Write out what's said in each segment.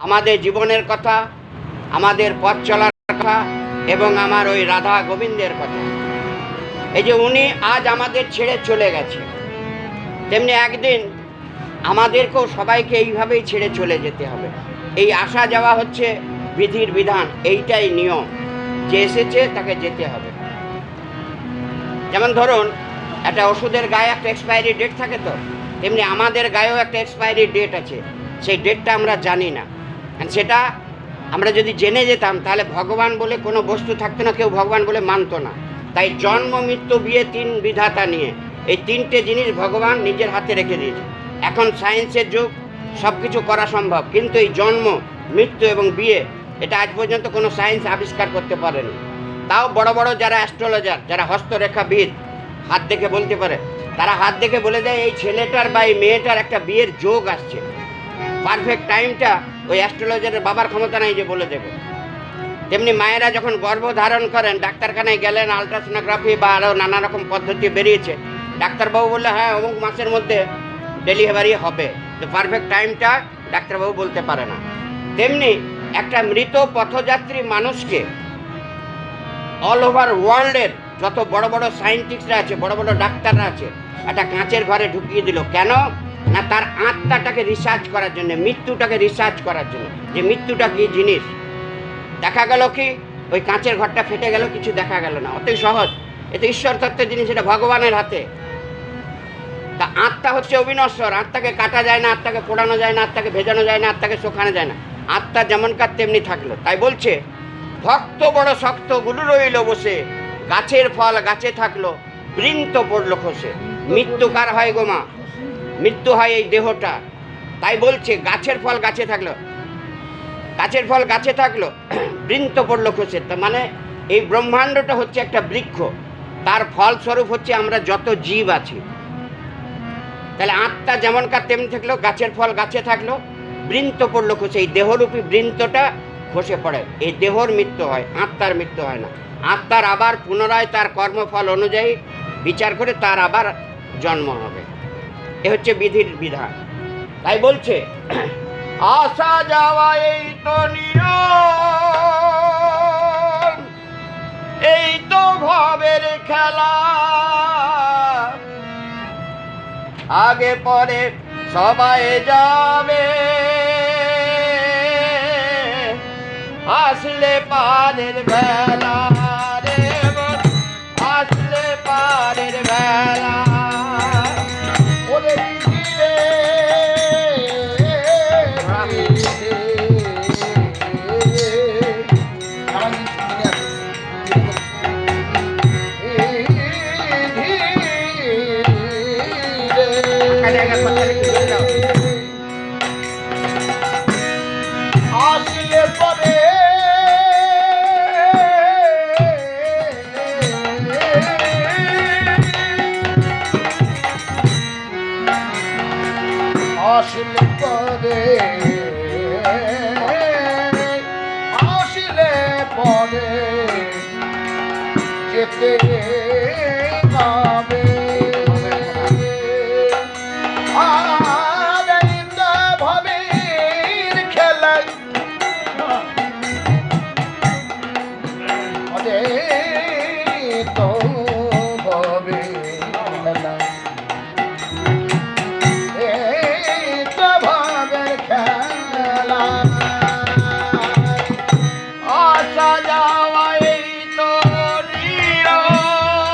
আমাদের জীবনের কথা, আমাদের পথ চলার কথা এবং আমার ওই রাধা গোবিন্দের কথা। এই যে উনি আজ আমাদের ছেড়ে চলে গেছে, তেমনি একদিন আমাদেরকেও সবাইকে এইভাবেই ছেড়ে চলে যেতে হবে। এই আসা যাওয়া হচ্ছে বিধির বিধান, এইটাই নিয়ম, যে এসেছে তাকে যেতে হবে। যেমন ধরুন একটা ওষুধের গায়ে একটা এক্সপায়ারি ডেট থাকে, তো তেমনি আমাদের গায়েও একটা এক্সপায়ারি ডেট আছে। সেই ডেটটা আমরা জানি না, সেটা আমরা যদি জেনে যেতাম তাহলে ভগবান বলে কোনো বস্তু থাকতো না, কেউ ভগবান বলে মানতো না। তাই জন্ম, মৃত্যু, বিয়ে, তিন বিধাতা নিয়ে এই তিনটে জিনিস ভগবান নিজের হাতে রেখে দিয়েছে। এখন সায়েন্সের যুগ, সব কিছু করা সম্ভব, কিন্তু এই জন্ম, মৃত্যু এবং বিয়ে এটা আজ পর্যন্ত কোনো সায়েন্স আবিষ্কার করতে পারেনি। তাও বড় বড় যারা অ্যাস্ট্রোলজার, যারা হস্তরেখাবিদ, হাত দেখে বলতে পারে, তারা হাত দেখে বলে দেয় এই ছেলেটার বা এই মেয়েটার একটা বিয়ের যোগ আসছে। পারফেক্ট টাইমটা ওই অ্যাস্ট্রোলজারের বাবার ক্ষমতা নাই যে বলে দেবে। তেমনি মায়েরা যখন গর্ভ ধারণ করেন, ডাক্তারখানায় গেলেন, আলট্রাসোনোগ্রাফি বা আরও নানা রকম পদ্ধতি বেরিয়েছে, ডাক্তারবাবু বললে হ্যাঁ অমুক মাসের মধ্যে ডেলিভারি হবে, তো পারফেক্ট টাইমটা ডাক্তারবাবু বলতে পারে না। তেমনি একটা মৃত পথযাত্রী মানুষকে অল ওভার ওয়ার্ল্ডের যত বড় বড় সায়েন্টিস্টরা আছে, বড় বড় ডাক্তাররা আছে, একটা কাঁচের ঘরে ঢুকিয়ে দিল। কেন না, তার আত্মাটাকে রিসার্চ করার জন্য, মৃত্যুটাকে রিসার্চ করার জন্য, যে মৃত্যুটা কী জিনিস। দেখা গেল কি ওই কাঁচের ঘরটা ফেটে গেল, কিছু দেখা গেল না, অতই সহজ। এতে ঈশ্বর তত্ত্বের জিনিস, এটা ভগবানের হাতে। তা আত্মা হচ্ছে অবিনশ্বর, আত্মাকে কাটা যায় না, আত্মাকে পোড়ানো যায় না, আত্মাকে ভেজানো যায় না, আত্মাকে শোকানো যায় না। আত্মা যেমনকার তেমনি থাকলো। তাই বলছে ভক্ত বড় শক্ত গুরু রইল বসে, গাছের ফল গাছে থাকলো, বৃন্ত পড়লো খসে। মৃত্যু কার হয় গো মা? মৃত্যু হয় এই দেহটা। তাই বলছে গাছের ফল গাছে থাকলো, গাছের ফল গাছে থাকলো, বৃন্ত পড়লো খসে। তার মানে এই ব্রহ্মাণ্ডটা হচ্ছে একটা বৃক্ষ, তার ফলস্বরূপ হচ্ছে আমরা যত জীব আছি। তাহলে আত্মা যেমনকার তেমনি থাকলো, গাছের ফল গাছে থাকলো, বৃন্ত পড়লো খসে। এই দেহরূপী বৃন্তটা খসে পড়ে, এই দেহর মৃত্যু হয়, আত্মার মৃত্যু হয় না। আত্মার আবার পুনরায় তার কর্মফল অনুযায়ী বিচার করে তার আবার জন্ম হবে। এ হচ্ছে বিধির বিধান। তাই বলছে আসা যাওয়া এই তো নিয়ম, এই তো ভবের খেলা, আগে পরে সবাই যাবে, আসলে পারের বেলা রে, আসলে পারের বেলা। আসলে পরে আসলে পরে আসলে পরে যেতে হবে। আসা যাওয়া এই তো নিয়ম,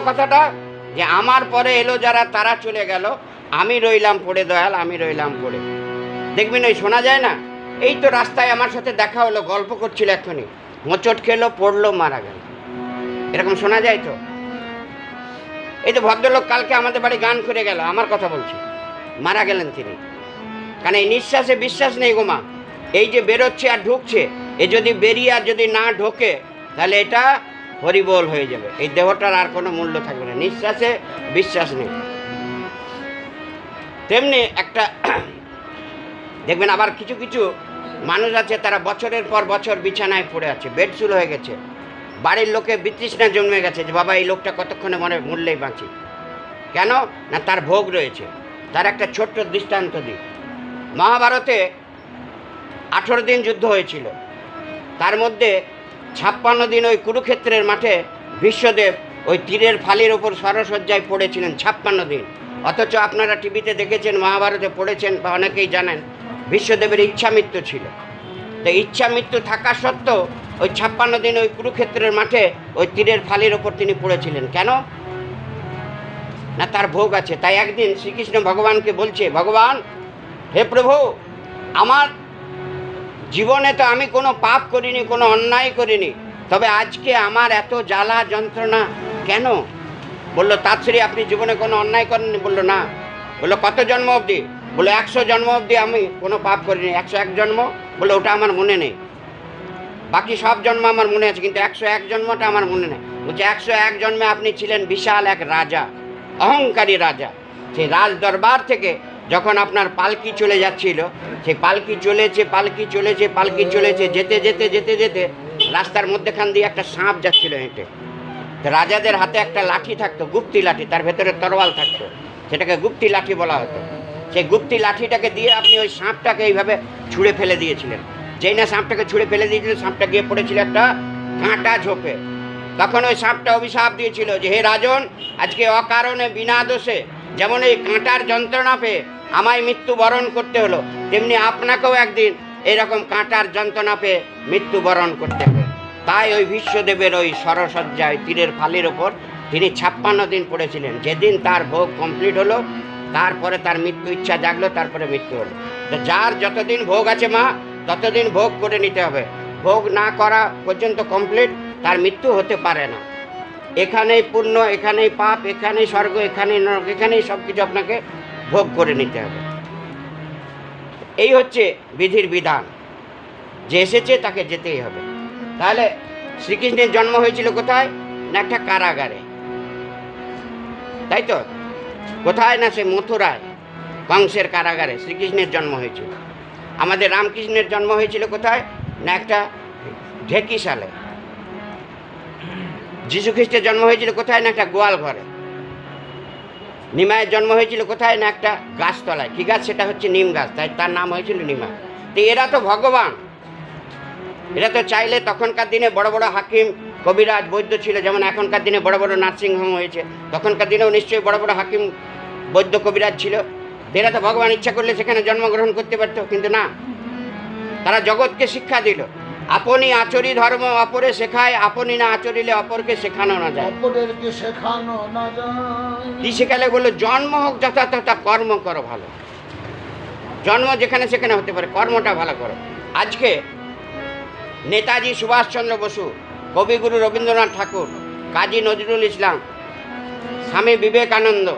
কথাটা, যে আমার পরে এলো যারা তারা চলে গেল, আমি রইলাম পড়ে দয়াল, আমি রইলাম পড়ে। দেখবেন ওই শোনা যায় না, এই তো রাস্তায় আমার সাথে দেখা হলো, গল্প করছিল এক্ষুনি, মোচট খেলো, পড়লো, মারা গেল, এরকম শোনা যায় তো। এই তো ভদ্রলোক কালকে আমাদের বাড়ি গান করে গেল, আমার কথা বলছি, মারা গেলেন তিনি। কারণ এই নিঃশ্বাসে বিশ্বাস নেই গোমা, এই যে বেরোচ্ছে আর ঢুকছে, এ যদি বেরিয়ে আর যদি না ঢোকে তাহলে এটা হরিবোল হয়ে যাবে, এই দেহটার আর কোনো মূল্য থাকবে না। নিঃশ্বাসে বিশ্বাস নেই। তেমনি একটা দেখবেন আবার কিছু কিছু মানুষ আছে, তারা বছরের পর বছর বিছানায় পড়ে আছে, বেডসুল হয়ে গেছে, বাড়ির লোকে বিতৃষ্ণা জন্মে গেছে যে বাবা এই লোকটা কতক্ষণে মরলেই বাঁচি। কেন না, তার ভোগ রয়েছে। তার একটা ছোট্ট দৃষ্টান্ত দিই। মহাভারতে 18 দিন যুদ্ধ হয়েছিল, তার মধ্যে 56 দিন ওই কুরুক্ষেত্রের মাঠে ভীষ্মদেব ওই তীরের ফালির ওপর সরসজ্জায় পড়েছিলেন 56 দিন। অথচ আপনারা টিভিতে দেখেছেন, মহাভারতে পড়েছেন বা অনেকেই জানেন, ভীষ্মদেবের ইচ্ছা মৃত্যু ছিল। তো ইচ্ছা মৃত্যু থাকা সত্ত্বেও ওই 56 দিন ওই কুরুক্ষেত্রের মাঠে ওই তীরের ফালির ওপর তিনি পড়েছিলেন। কেন না, তার ভোগ আছে। তাই একদিন শ্রীকৃষ্ণ ভগবানকে বলছে, ভগবান হে প্রভু, আমার জীবনে তো আমি কোনো পাপ করিনি, কোনো অন্যায় করিনি, তবে আজকে আমার এত জ্বালা যন্ত্রণা কেন? বললো, তাৎশ্রী আপনি জীবনে কোনো অন্যায় করেননি? বললো না। বললো কত জন্ম অবধি? বললো 100 জন্ম অবধি আমি কোনো পাপ করিনি। 101 জন্ম? বললো ওটা আমার মনে নেই, বাকি সব জন্ম আমার মনে আছে, কিন্তু 101 জন্মটা আমার মনে নেই। বলছে 101 জন্মে আপনি ছিলেন বিশাল এক রাজা, অহংকারী রাজা। সেই রাজ দরবার থেকে যখন আপনার পালকি চলে যাচ্ছিল, সেই পালকি চলেছে, পালকি চলেছে, পালকি চলেছে, যেতে যেতে যেতে যেতে রাস্তার মধ্যেখান দিয়ে একটা সাপ যাচ্ছিল হেঁটে। তো রাজাদের হাতে একটা লাঠি থাকতো, গুপ্তি লাঠি, তার ভেতরে তরোয়াল থাকতো, সেটাকে গুপ্তি লাঠি বলা হতো। সেই গুপ্তি লাঠিটাকে দিয়ে আপনি ওই সাপটাকে এইভাবে ছুঁড়ে ফেলে দিয়েছিলেন। যেই না সাপটাকে ছুঁড়ে ফেলে দিয়েছিলেন, সাপটা গিয়ে পড়েছিল একটা কাঁটা ঝোপে। তখন ওই সাপটা অভিশাপ দিয়েছিল যে হে রাজন, আজকে অকারণে বিনা দোষে যেমন এই কাঁটার যন্ত্রণা পেয়ে আমায় মৃত্যুবরণ করতে হলো, তেমনি আপনাকেও একদিন এরকম কাঁটার যন্ত্রণা পেয়ে মৃত্যুবরণ করতে হবে। তাই ওই ভীষ্মদেবের ওই সরসজ্জায় তীরের ফালির ওপর তিনি 56 দিন পড়েছিলেন। যেদিন তার ভোগ কমপ্লিট হলো, তারপরে তার মৃত্যু ইচ্ছা জাগলো, তারপরে মৃত্যু হলো। তো যার যতদিন ভোগ আছে মা, ততদিন ভোগ করে নিতে হবে। ভোগ না করা পর্যন্ত কমপ্লিট তার মৃত্যু হতে পারে না। এখানেই পুণ্য, এখানেই পাপ, এখানেই স্বর্গ, এখানেই নরক, এখানেই সব কিছু আপনাকে ভোগ করে নিতে হবে। এই হচ্ছে বিধির বিধান, যে এসেছে তাকে যেতেই হবে। তাহলে শ্রীকৃষ্ণের জন্ম হয়েছিল কোথায় না, একটা কারাগারে, তাই তো? কোথায় না, সে মথুরায় কংসের কারাগারে শ্রীকৃষ্ণের জন্ম হয়েছিল। আমাদের রামকৃষ্ণের জন্ম হয়েছিল কোথায় না, একটা ঢেকিশালে। যীশু খ্রিস্টের জন্ম হয়েছিল কোথায় না, একটা গোয়াল ঘরে। নিমায়ের জন্ম হয়েছিল কোথায় না, একটা গাছতলায়। কি গাছ? সেটা হচ্ছে নিম গাছ, তাই তার নাম হয়েছিল নিমা। তো এরা তো ভগবান, এরা তো চাইলে তখনকার দিনে বড় বড় হাকিম, কবিরাজ, বৈদ্য ছিল, যেমন এখনকার দিনে বড় বড় নার্সিংহোম হয়েছে, তখনকার দিনেও নিশ্চয়ই বড় বড় হাকিম, বৈদ্য, কবিরাজ ছিল। এরা তো ভগবান ইচ্ছা করলে সেখানে জন্মগ্রহণ করতে পারত, কিন্তু না, তারা জগৎকে শিক্ষা দিল, আপনি আচরি ধর্ম অপরে শেখায়, আপনি না আচরিলে অপরকে শেখানো না যায়। অপরকে শেখানো না যায়। কি শেখালে? বললো জন্ম হোক যথাযথ, কর্ম করো ভালো। জন্ম যেখানে সেখানে হতে পারে, কর্মটা ভালো করো। আজকে নেতাজি সুভাষচন্দ্র বসু, কবিগুরু রবীন্দ্রনাথ ঠাকুর, কাজী নজরুল ইসলাম, স্বামী বিবেকানন্দ,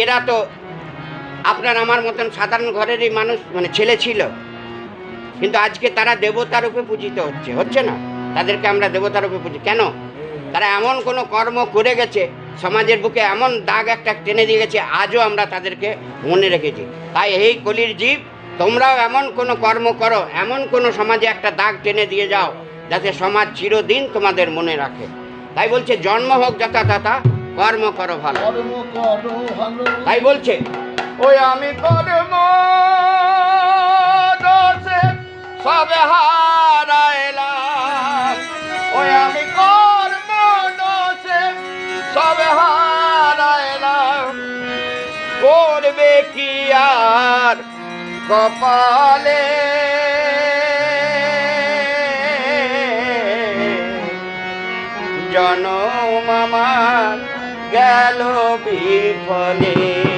এরা তো আপনার আমার মতন সাধারণ ঘরেরই মানুষ, মানে ছেলে ছিল, কিন্তু আজকে তারা দেবতার রূপে পূজিত হচ্ছে না? তাদেরকে আমরা দেবতার রূপে পুজি কেন? তারা এমন কোনো কর্ম করে গেছে, সমাজের বুকে এমন দাগ একটা টেনে দিয়ে গেছে, আজও আমরা তাদেরকে মনে রেখেছি। তাই এই কলির জীব, তোমরাও এমন কোনো কর্ম করো, এমন কোনো সমাজে একটা দাগ টেনে দিয়ে যাও, যাতে সমাজ চিরদিন তোমাদের মনে রাখে। তাই বলছে জন্ম হোক যথাযথ, কর্ম করো ভালো। তাই বলছে ওই আমি কর্ম দোষে সবে হারাইলাম, ওই আমি কর্ম দোষে সবে হারাইলাম, করবে কি আর কপালে, জনম আমার গেল বিফলে।